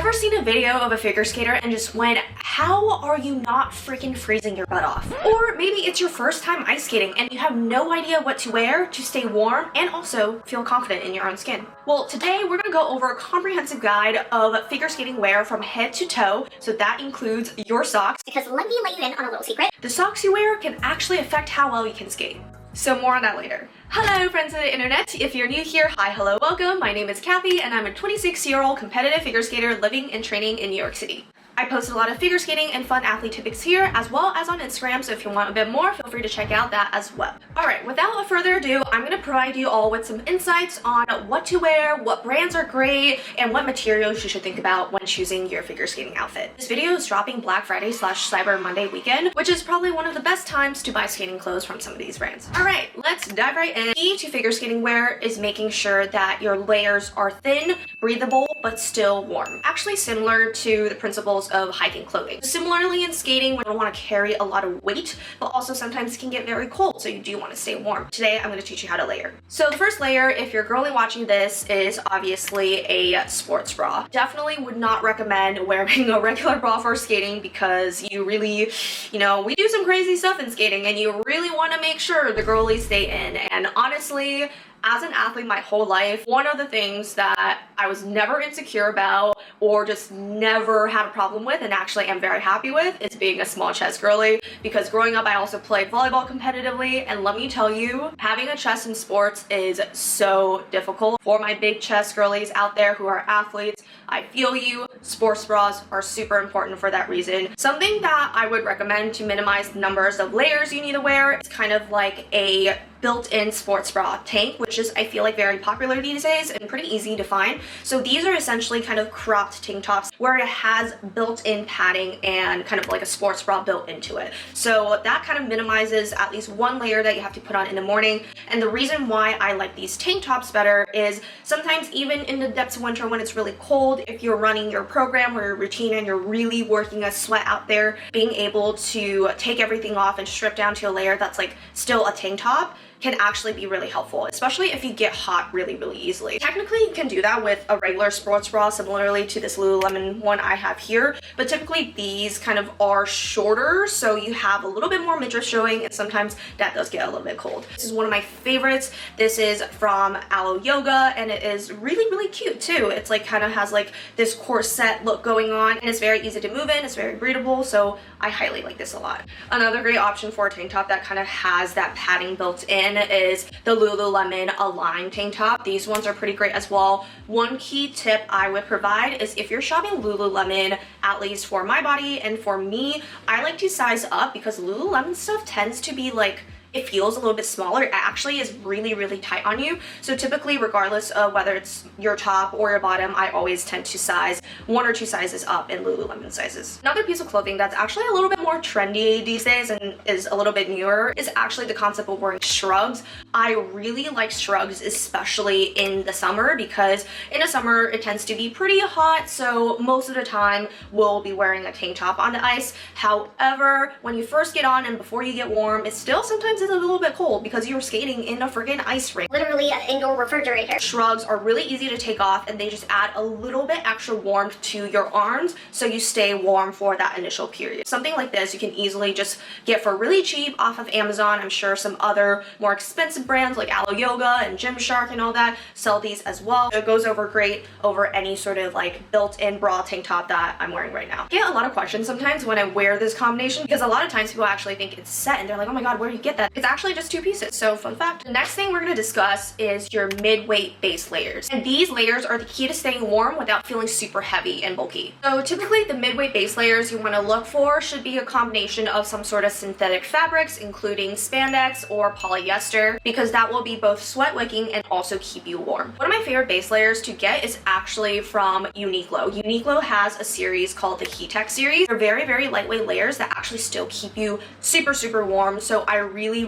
Ever seen a video of a figure skater and just went, how are you not freaking freezing your butt off? Or maybe it's your first time ice skating and you have no idea what to wear to stay warm and also feel confident in your own skin. Well, today we're gonna go over a comprehensive guide of figure skating wear from head to toe. So that includes your socks. Because let me let you in on a little secret. The socks you wear can actually affect how well you can skate. So more on that later. Hello friends of the internet. If you're new here, hi, hello, welcome. My name is Kathy and I'm a 26-year-old competitive figure skater living and training in New York City. I post a lot of figure skating and fun athlete tips here as well as on Instagram, so if you want a bit more, feel free to check out that as well. Alright, without further ado, I'm going to provide you all with some insights on what to wear, what brands are great, and what materials you should think about when choosing your figure skating outfit. This video is dropping Black Friday / Cyber Monday weekend, which is probably one of the best times to buy skating clothes from some of these brands. Alright, let's dive right in. Key to figure skating wear is making sure that your layers are thin, breathable, but still warm. Actually similar to the principles of hiking clothing. Similarly in skating, we don't want to carry a lot of weight, but also sometimes it can get very cold, so you do want to stay warm. Today, I'm going to teach you how to layer. So the first layer, if you're girly watching this, is obviously a sports bra. Definitely would not recommend wearing a regular bra for skating because you really, we do some crazy stuff in skating and you really want to make sure the girlies stay in. And honestly, as an athlete my whole life, one of the things that I was never insecure about or just never had a problem with and actually am very happy with is being a small chest girly, because growing up I also played volleyball competitively, and let me tell you, having a chest in sports is so difficult. For my big chest girlies out there who are athletes, I feel you. Sports bras are super important for that reason. Something that I would recommend to minimize the numbers of layers you need to wear is kind of like a built-in sports bra tank, which is, I feel like, very popular these days and pretty easy to find. So these are essentially kind of cropped tank tops where it has built-in padding and kind of like a sports bra built into it. So that kind of minimizes at least one layer that you have to put on in the morning. And the reason why I like these tank tops better is sometimes even in the depths of winter when it's really cold, if you're running your program or your routine and you're really working a sweat out there, being able to take everything off and strip down to a layer that's like still a tank top can actually be really helpful, especially if you get hot really easily. Technically, you can do that with a regular sports bra, similarly to this Lululemon one I have here, but typically these kind of are shorter, so you have a little bit more midriff showing, and sometimes that does get a little bit cold. This is one of my favorites. This is from Alo Yoga, and it is really cute too. It's like kind of has like this corset look going on, and it's very easy to move in, it's very breathable, so I highly like this a lot. Another great option for a tank top that kind of has that padding built in is the Lululemon Align tank top. These ones are pretty great as well. One key tip I would provide is if you're shopping Lululemon, at least for my body and for me, I like to size up because Lululemon stuff tends to be like, it feels a little bit smaller. It actually is really tight on you. So typically, regardless of whether it's your top or your bottom, I always tend to size 1 or 2 sizes up in Lululemon sizes. Another piece of clothing that's actually a little bit more trendy these days and is a little bit newer is actually the concept of wearing shrugs. I really like shrugs, especially in the summer, because in the summer it tends to be pretty hot, so most of the time we'll be wearing a tank top on the ice. However, when you first get on and before you get warm, it's still sometimes it's a little bit cold because you're skating in a friggin' ice rink. Literally an indoor refrigerator. Shrugs are really easy to take off and they just add a little bit extra warmth to your arms so you stay warm for that initial period. Something like this you can easily just get for really cheap off of Amazon. I'm sure some other more expensive brands like Alo Yoga and Gymshark and all that sell these as well. It goes over great over any sort of like built-in bra tank top that I'm wearing right now. I get a lot of questions sometimes when I wear this combination because a lot of times people actually think it's set and they're like, oh my god, where do you get that? It's actually just 2 pieces, so fun fact. The next thing we're going to discuss is your mid-weight base layers. And these layers are the key to staying warm without feeling super heavy and bulky. So typically the mid-weight base layers you want to look for should be a combination of some sort of synthetic fabrics, including spandex or polyester, because that will be both sweat wicking and also keep you warm. One of my favorite base layers to get is actually from Uniqlo. Uniqlo has a series called the Heat Tech series. They're very lightweight layers that actually still keep you super warm, so I really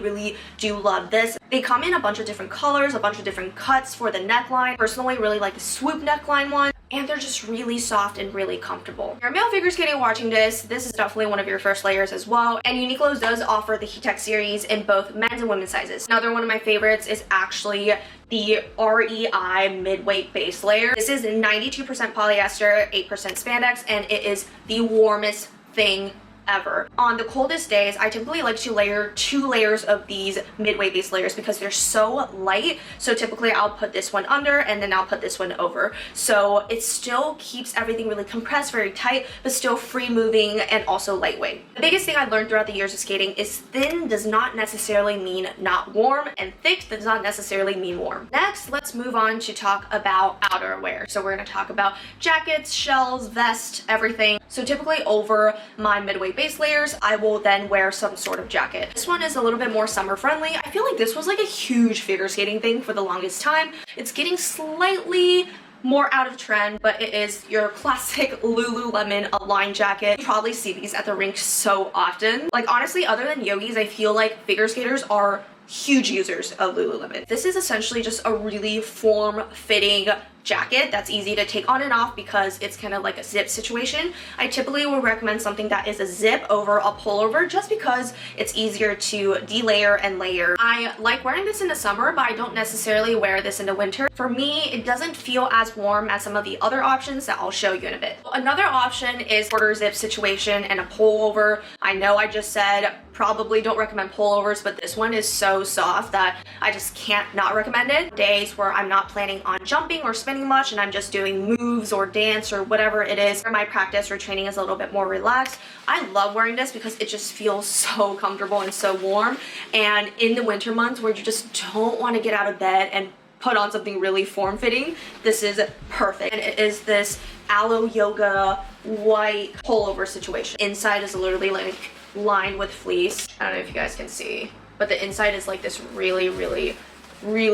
do love this. They come in a bunch of different colors, a bunch of different cuts for the neckline. Personally, really like the swoop neckline one. and they're just really soft and really comfortable. If you're a male figure skating watching this is definitely one of your first layers as well, and Uniqlo does offer the Heat Tech series in both men's and women's sizes. Another one of my favorites is actually the REI mid-weight base layer. This is 92% polyester, 8% spandex, and it is the warmest thing ever. On the coldest days, I typically like to layer 2 layers of these mid-weight base layers because they're so light. So typically I'll put this one under and then I'll put this one over. So it still keeps everything really compressed, very tight, but still free moving and also lightweight. The biggest thing I learned throughout the years of skating is thin does not necessarily mean not warm, and thick does not necessarily mean warm. Next, let's move on to talk about outerwear. So we're going to talk about jackets, shells, vests, everything. So typically over my mid-weight base layers, I will then wear some sort of jacket. This one is a little bit more summer friendly. I feel like this was like a huge figure skating thing for the longest time. It's getting slightly more out of trend, but it is your classic Lululemon Align jacket. You probably see these at the rink so often. Like honestly, other than yogis, I feel like figure skaters are huge users of Lululemon. This is essentially just a really form-fitting jacket that's easy to take on and off because it's kind of like a zip situation. I typically would recommend something that is a zip over a pullover just because it's easier to delayer and layer. I like wearing this in the summer, but I don't necessarily wear this in the winter. For me, it doesn't feel as warm as some of the other options that I'll show you in a bit. Another option is quarter zip situation and a pullover. I know I just said probably don't recommend pullovers, but this one is so soft that I just can't not recommend it. Days where I'm not planning on jumping or spinning much and I'm just doing moves or dance or whatever it is, where my practice or training is a little bit more relaxed, I love wearing this because it just feels so comfortable and so warm. And in the winter months where you just don't want to get out of bed and put on something really form-fitting, this is perfect. And it is this aloe yoga white pullover situation. Inside is literally like lined with fleece. I don't know if you guys can see, but the inside is like this really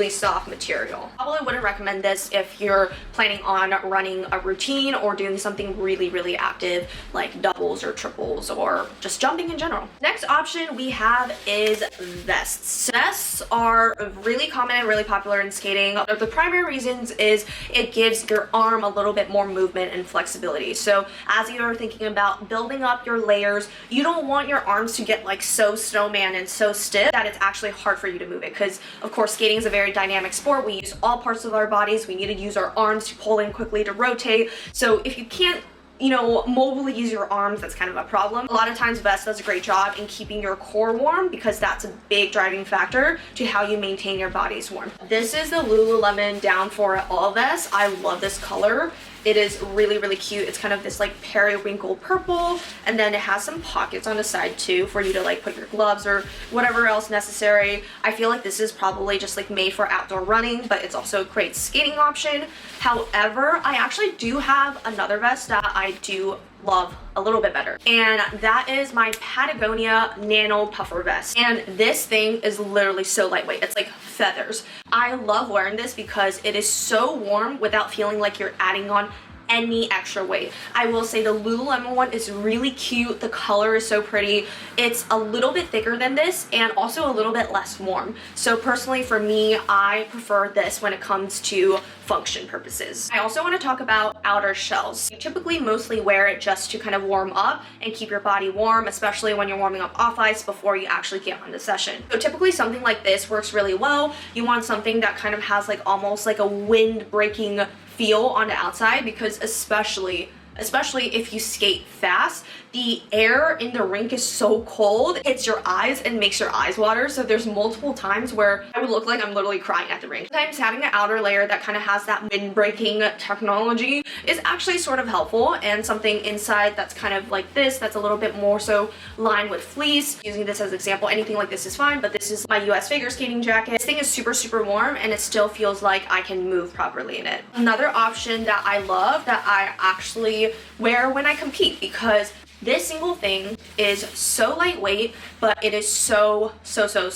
soft material. Probably wouldn't recommend this if you're planning on running a routine or doing something really active like doubles or triples or just jumping in general. Next option we have is vests. Vests are really common and really popular in skating. The primary reasons is it gives your arm a little bit more movement and flexibility. So as you're thinking about building up your layers, you don't want your arms to get like so snowman and so stiff that it's actually hard for you to move it, because of course skating is a very dynamic sport. We use all parts of our bodies. We need to use our arms to pull in quickly, to rotate. So if you can't, you know, mobilely use your arms, that's kind of a problem. A lot of times vest does a great job in keeping your core warm because that's a big driving factor to how you maintain your body's warmth. This is the Lululemon Down For It All vest. I love this color. It is really cute. It's kind of this like periwinkle purple, and then it has some pockets on the side too for you to like put your gloves or whatever else necessary. I feel like this is probably just like made for outdoor running, but it's also a great skating option. However, I actually do have another vest that I do love a little bit better, and that is my Patagonia Nano Puffer vest. And this thing is literally so lightweight. It's like feathers. I love wearing this because it is so warm without feeling like you're adding on any extra weight. I will say the Lululemon one is really cute. The color is so pretty. It's a little bit thicker than this and also a little bit less warm. So personally for me, I prefer this when it comes to function purposes. I also want to talk about outer shells. You typically mostly wear it just to kind of warm up and keep your body warm, especially when you're warming up off ice before you actually get on the session. So typically something like this works really well. You want something that kind of has like almost like a wind breaking feel on the outside, because especially if you skate fast, the air in the rink is so cold, it hits your eyes and makes your eyes water. So there's multiple times where I would look like I'm literally crying at the rink. Sometimes having an outer layer that kind of has that wind-breaking technology is actually sort of helpful, and something inside that's kind of like this, that's a little bit more so lined with fleece. Using this as an example, anything like this is fine, but this is my US figure skating jacket. This thing is super warm and it still feels like I can move properly in it. Another option that I love that I actually wear when I compete, because This single thing is so lightweight, but it is so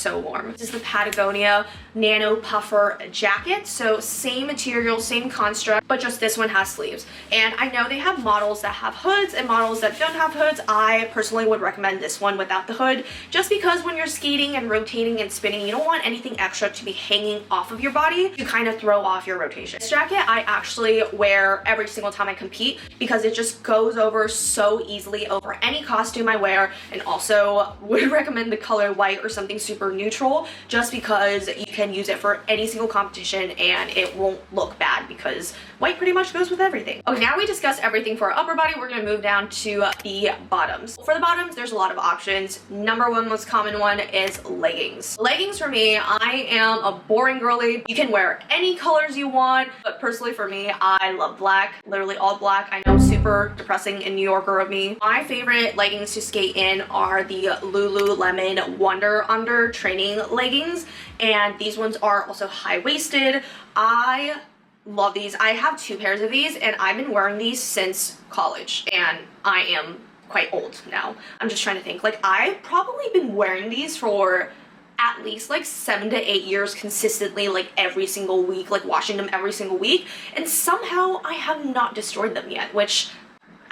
warm. This is the Patagonia Nano Puffer jacket. So same material, same construct, but just this one has sleeves. And I know they have models that have hoods and models that don't have hoods. I personally would recommend this one without the hood, just because when you're skating and rotating and spinning, you don't want anything extra to be hanging off of your body to kind of throw off your rotation. This jacket I actually wear every single time I compete because it just goes over so easily over any costume I wear, and also would recommend the color white or something super neutral, just because you can use it for any single competition and it won't look bad because white pretty much goes with everything. Okay, now we discussed everything for our upper body. We're gonna move down to the bottoms. For the bottoms, there's a lot of options. Number one most common one is leggings. Leggings for me, I am a boring girly. You can wear any colors you want, but personally for me, I love black, literally all black. I know, super depressing and New Yorker of me. My favorite leggings to skate in are the Lululemon Wonder Under training leggings, and these ones are also high-waisted. I love these. I have 2 pairs of these, and I've been wearing these since college, and I am quite old now. I'm just trying to think. Like, I've probably been wearing these for at least like 7 to 8 years consistently, like every single week, like washing them every single week, and somehow I have not destroyed them yet, which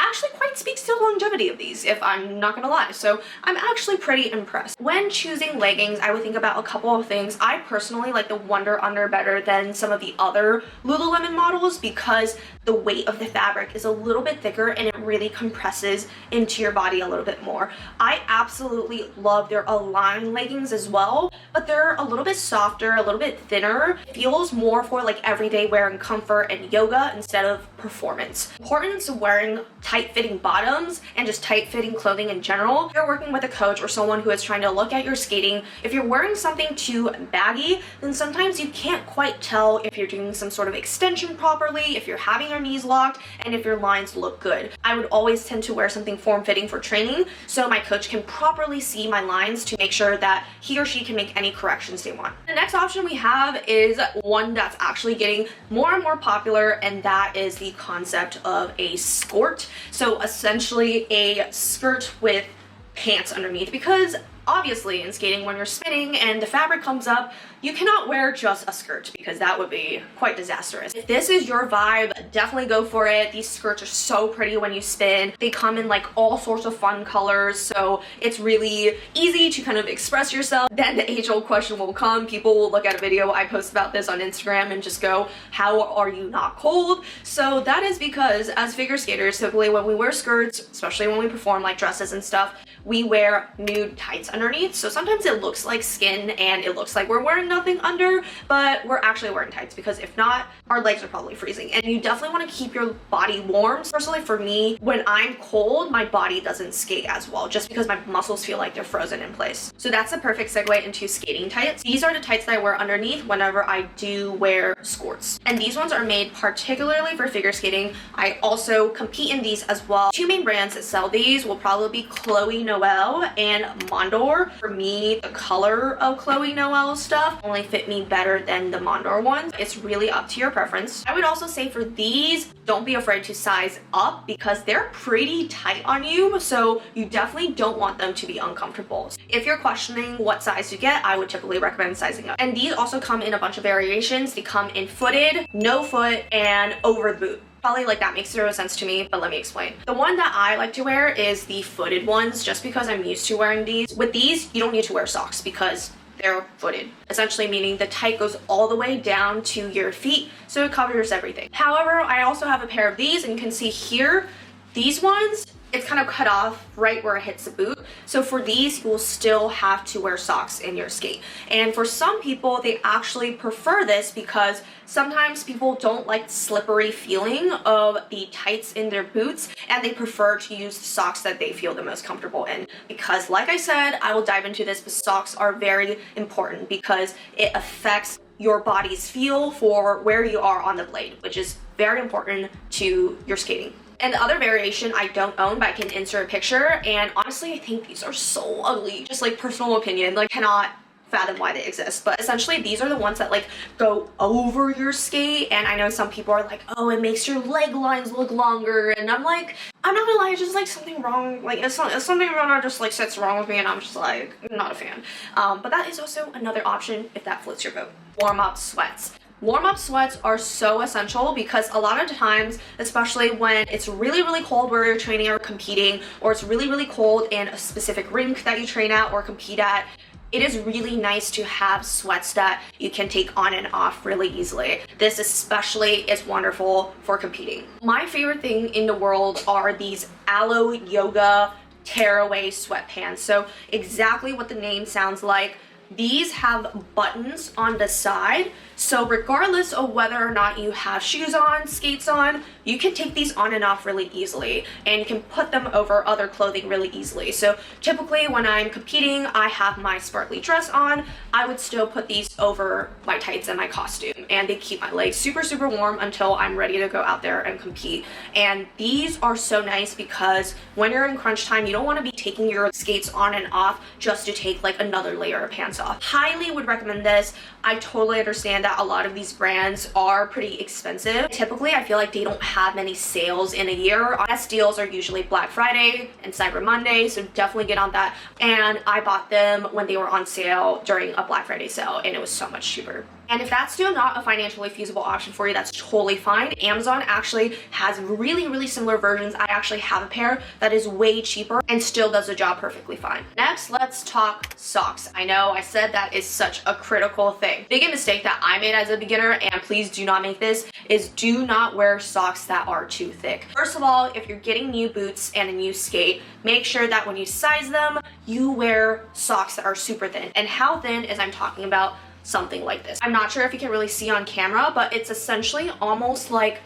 actually quite speaks to the longevity of these, if I'm not gonna lie. So I'm actually pretty impressed. When choosing leggings, I would think about a couple of things. I personally like the Wonder Under better than some of the other Lululemon models because the weight of the fabric is a little bit thicker and it really compresses into your body a little bit more. I absolutely love their Align leggings as well, but they're a little bit softer, a little bit thinner. It feels more for like everyday wear and comfort and yoga instead of performance. Importance of wearing tight-fitting bottoms and just tight-fitting clothing in general. If you're working with a coach or someone who is trying to look at your skating, if you're wearing something too baggy, then sometimes you can't quite tell if you're doing some sort of extension properly, if you're having your knees locked, and if your lines look good. I would always tend to wear something form-fitting for training so my coach can properly see my lines to make sure that he or she can make any corrections they want. The next option we have is one that's actually getting more and more popular, and that is the concept of a skirt. So essentially a skirt with pants underneath, because obviously in skating when you're spinning and the fabric comes up, you cannot wear just a skirt because that would be quite disastrous. If this is your vibe, definitely go for it. These skirts are so pretty when you spin. They come in like all sorts of fun colors, so it's really easy to kind of express yourself. Then the age-old question will come. People will look at a video I post about this on Instagram and just go, how are you not cold? So that is because as figure skaters, typically when we wear skirts, especially when we perform like dresses and stuff, we wear nude tights underneath. So sometimes it looks like skin and it looks like we're wearing nothing under, but we're actually wearing tights, because if not, our legs are probably freezing. And you definitely want to keep your body warm. Personally for me, when I'm cold, my body doesn't skate as well, just because my muscles feel like they're frozen in place. So that's the perfect segue into skating tights. These are the tights that I wear underneath whenever I do wear skirts. And these ones are made particularly for figure skating. I also compete in these as well. 2 main brands that sell these will probably be Chloe Noel and Mondor. For me, the color of Chloe Noel stuff only fit me better than the Mondor ones. It's really up to your preference. I would also say for these, don't be afraid to size up because they're pretty tight on you, so you definitely don't want them to be uncomfortable. If you're questioning what size to get, I would typically recommend sizing up. And these also come in a bunch of variations. They come in footed, no foot, and over the boot. Probably like that makes 0 sense to me, but let me explain. The one that I like to wear is the footed ones, just because I'm used to wearing these. With these, you don't need to wear socks because they're footed, essentially meaning the tight goes all the way down to your feet, so it covers everything. However, I also have a pair of these, and you can see here, these ones, it's kind of cut off right where it hits the boot. So for these, you will still have to wear socks in your skate. And for some people, they actually prefer this because sometimes people don't like the slippery feeling of the tights in their boots, and they prefer to use the socks that they feel the most comfortable in. Because like I said, I will dive into this, but socks are very important because it affects your body's feel for where you are on the blade, which is very important to your skating. And the other variation I don't own, but I can insert a picture, and honestly I think these are so ugly, just like personal opinion, like cannot fathom why they exist, but essentially these are the ones that like go over your skate. And I know some people are like, oh, it makes your leg lines look longer, and I'm like, I'm not gonna lie, it's just like something wrong, like it's something wrong that just like sits wrong with me, and I'm just like not a fan. But that is also another option if that floats your boat. Warm-up sweats. Warm-up sweats are so essential because a lot of times, especially when it's really, really cold where you're training or competing, or it's really, really cold in a specific rink that you train at or compete at, it is really nice to have sweats that you can take on and off really easily. This especially is wonderful for competing. My favorite thing in the world are these Aloe Yoga tearaway sweatpants. So exactly what the name sounds like. These have buttons on the side, so regardless of whether or not you have shoes on, skates on, you can take these on and off really easily, and you can put them over other clothing really easily. So typically when I'm competing, I have my sparkly dress on, I would still put these over my tights and my costume, and they keep my legs super, super warm until I'm ready to go out there and compete. And these are so nice because when you're in crunch time, you don't want to be taking your skates on and off just to take like another layer of pants off. Highly would recommend this. I totally understand that a lot of these brands are pretty expensive. Typically, I feel like they don't have many sales in a year. Best deals are usually Black Friday and Cyber Monday, so definitely get on that. And I bought them when they were on sale during a Black Friday sale, and it was so much cheaper. And if that's still not a financially feasible option for you, that's totally fine. Amazon actually has really, really similar versions. I actually have a pair that is way cheaper and still does the job perfectly fine. Next, let's talk socks. I know I said that is such a critical thing. Biggest mistake that I made as a beginner, and please do not make this, is do not wear socks that are too thick. First of all, if you're getting new boots and a new skate, make sure that when you size them, you wear socks that are super thin. And how thin is I'm talking about something like this. I'm not sure if you can really see on camera, but it's essentially almost like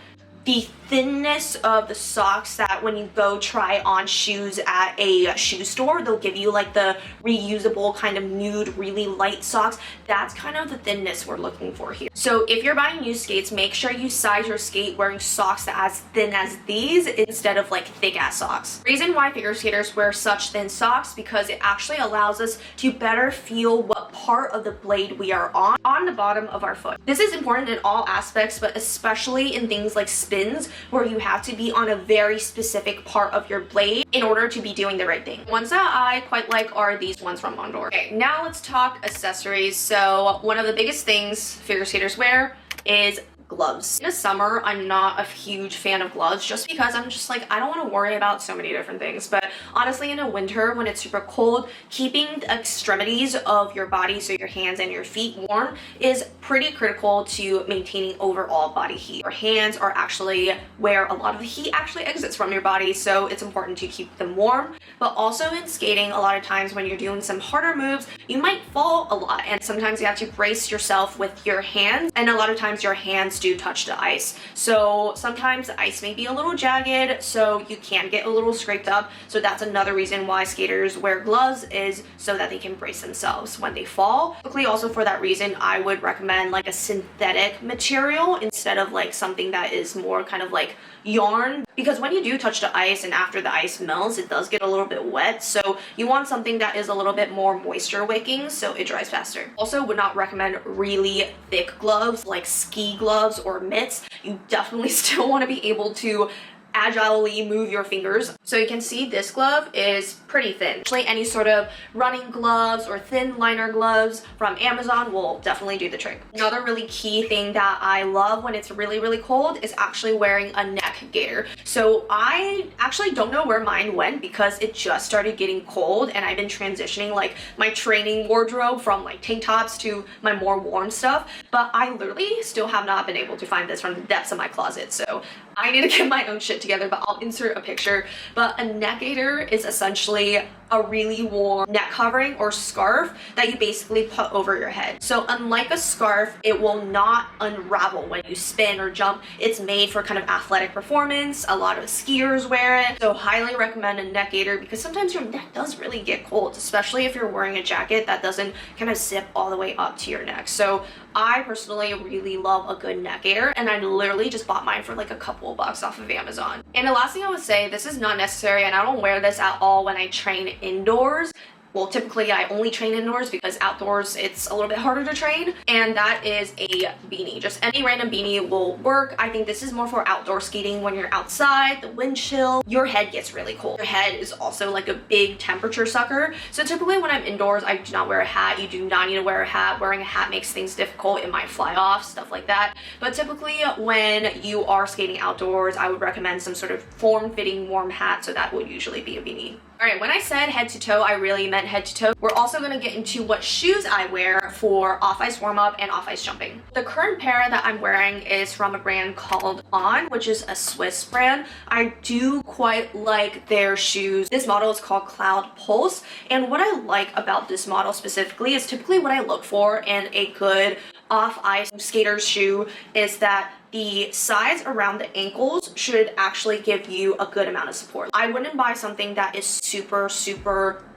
the thinness of the socks that when you go try on shoes at a shoe store, they'll give you like the reusable kind of nude, really light socks. That's kind of the thinness we're looking for here. So if you're buying new skates, make sure you size your skate wearing socks that are as thin as these instead of like thick ass socks. Reason why figure skaters wear such thin socks because it actually allows us to better feel what part of the blade we are on the bottom of our foot. This is important in all aspects, but especially in things like spins where you have to be on a very specific part of your blade in order to be doing the right thing. Ones that I quite like are these ones from Mondor. Okay, now let's talk accessories. So one of the biggest things figure skaters wear is gloves. In the summer, I'm not a huge fan of gloves just because I'm just like, I don't want to worry about so many different things. But honestly, in the winter, when it's super cold, keeping the extremities of your body, so your hands and your feet, warm is pretty critical to maintaining overall body heat. Your hands are actually where a lot of the heat actually exits from your body, so it's important to keep them warm. But also in skating, a lot of times when you're doing some harder moves, you might fall a lot, and sometimes you have to brace yourself with your hands, and a lot of times your hands do touch the ice. So sometimes the ice may be a little jagged, so you can get a little scraped up. So that's another reason why skaters wear gloves, is so that they can brace themselves when they fall. Typically also for that reason, I would recommend like a synthetic material instead of like something that is more kind of like yarn, because when you do touch the ice and after the ice melts, it does get a little bit wet. So you want something that is a little bit more moisture wicking so it dries faster. Also would not recommend really thick gloves like ski gloves or mitts. You definitely still want to be able to agilely move your fingers. So you can see this glove is pretty thin. Actually, any sort of running gloves or thin liner gloves from Amazon will definitely do the trick. Another really key thing that I love when it's really, really cold is actually wearing a neck gaiter. So I actually don't know where mine went because it just started getting cold and I've been transitioning like my training wardrobe from like tank tops to my more warm stuff, but I literally still have not been able to find this from the depths of my closet. So I need to get my own shit together, but I'll insert a picture. But a neck gaiter is essentially a really warm neck covering or scarf that you basically put over your head. So unlike a scarf, it will not unravel when you spin or jump. It's made for kind of athletic performance. A lot of skiers wear it. So highly recommend a neck gaiter because sometimes your neck does really get cold, especially if you're wearing a jacket that doesn't kind of zip all the way up to your neck. So I personally really love a good neck gaiter, and I literally just bought mine for like a couple of bucks off of Amazon. And the last thing I would say, this is not necessary and I don't wear this at all when I train indoors. well, typically I only train indoors because outdoors it's a little bit harder to train, and that is a beanie. Just any random beanie will work. I think this is more for outdoor skating when you're outside, the wind chill, your head gets really cold. Your head is also like a big temperature sucker. So typically when I'm indoors, I do not wear a hat. You do not need to wear a hat. Wearing a hat makes things difficult. It might fly off, stuff like that. But typically when you are skating outdoors, I would recommend some sort of form-fitting warm hat, so that would usually be a beanie. All right, when I said head to toe, I really meant head to toe. We're also gonna get into what shoes I wear for off-ice warm-up and off-ice jumping. The current pair that I'm wearing is from a brand called On, which is a Swiss brand. I do quite like their shoes. This model is called Cloud Pulse, and what I like about this model specifically is typically what I look for in a good off-ice skater's shoe is that the sides around the ankles should actually give you a good amount of support. I wouldn't buy something that is super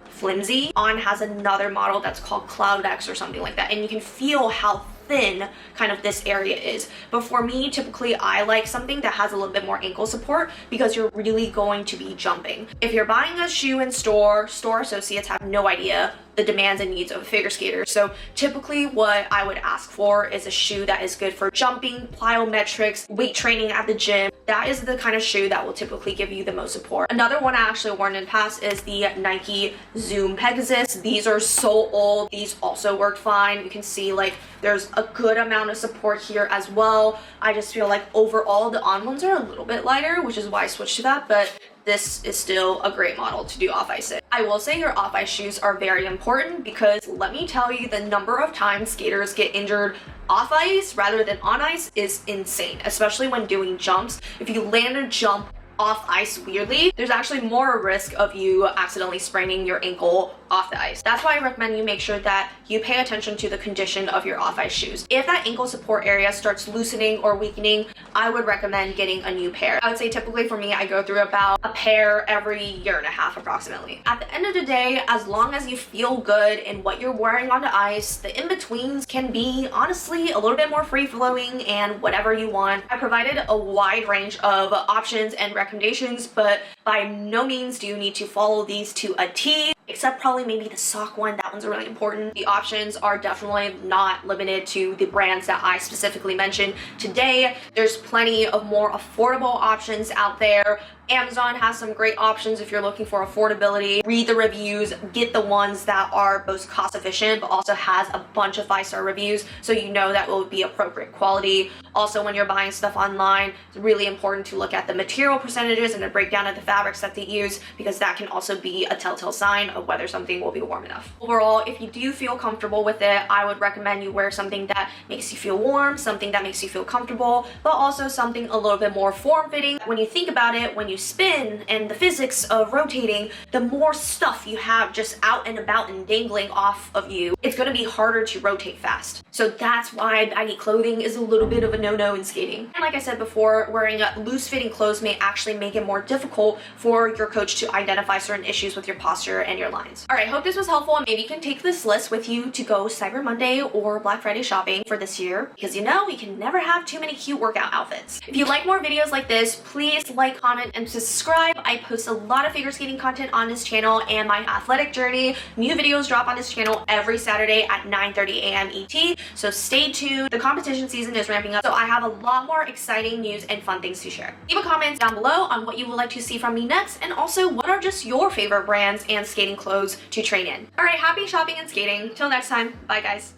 flimsy. On has another model that's called Cloud X or something like that, and you can feel how thin kind of this area is. But for me, typically I like something that has a little bit more ankle support because you're really going to be jumping. If you're buying a shoe in store associates have no idea the demands and needs of a figure skater. So typically what I would ask for is a shoe that is good for jumping, plyometrics, weight training at the gym. That is the kind of shoe that will typically give you the most support. Another one I actually worn in the past is the Nike Zoom Pegasus. These are so old. These also worked fine. You can see like there's a good amount of support here as well. I just feel like overall the On ones are a little bit lighter, which is why I switched to that, but this is still a great model to do off-ice in. I will say your off-ice shoes are very important because let me tell you, the number of times skaters get injured off-ice rather than on ice is insane, especially when doing jumps. If you land a jump off ice weirdly, there's actually more risk of you accidentally spraining your ankle off the ice. That's why I recommend you make sure that you pay attention to the condition of your off-ice shoes. If that ankle support area starts loosening or weakening, I would recommend getting a new pair. I would say typically for me, I go through about a pair every year and a half approximately. At the end of the day, as long as you feel good in what you're wearing on the ice, the in-betweens can be honestly a little bit more free-flowing and whatever you want. I provided a wide range of options and recommendations, but by no means do you need to follow these to a T, except probably maybe the sock one. That one's really important. The options are definitely not limited to the brands that I specifically mentioned today. There's plenty of more affordable options out there. Amazon has some great options if you're looking for affordability. Read the reviews, get the ones that are most cost efficient but also has a bunch of 5-star reviews so you know that will be appropriate quality. Also, when you're buying stuff online, it's really important to look at the material percentages and the breakdown of the fabrics that they use because that can also be a telltale sign of whether something will be warm enough. Overall, if you do feel comfortable with it, I would recommend you wear something that makes you feel warm, something that makes you feel comfortable, but also something a little bit more form-fitting. When you think about it, when you spin and the physics of rotating, the more stuff you have just out and about and dangling off of you, it's going to be harder to rotate fast. So that's why baggy clothing is a little bit of a no-no in skating. And like I said before, wearing loose-fitting clothes may actually make it more difficult for your coach to identify certain issues with your posture and your lines. All right, hope this was helpful. Maybe you can take this list with you to go Cyber Monday or Black Friday shopping for this year because you know you can never have too many cute workout outfits. If you like more videos like this, please like, comment, and subscribe. I post a lot of figure skating content on this channel and my athletic journey. New videos drop on this channel every Saturday at 9:30 a.m. ET, so stay tuned. The competition season is ramping up, so I have a lot more exciting news and fun things to share. Leave a comment down below on what you would like to see from me next, and also what are just your favorite brands and skating clothes to train in. All right, happy shopping and skating. Till next time, bye guys.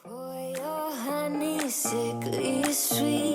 For your honey, sickly sweet.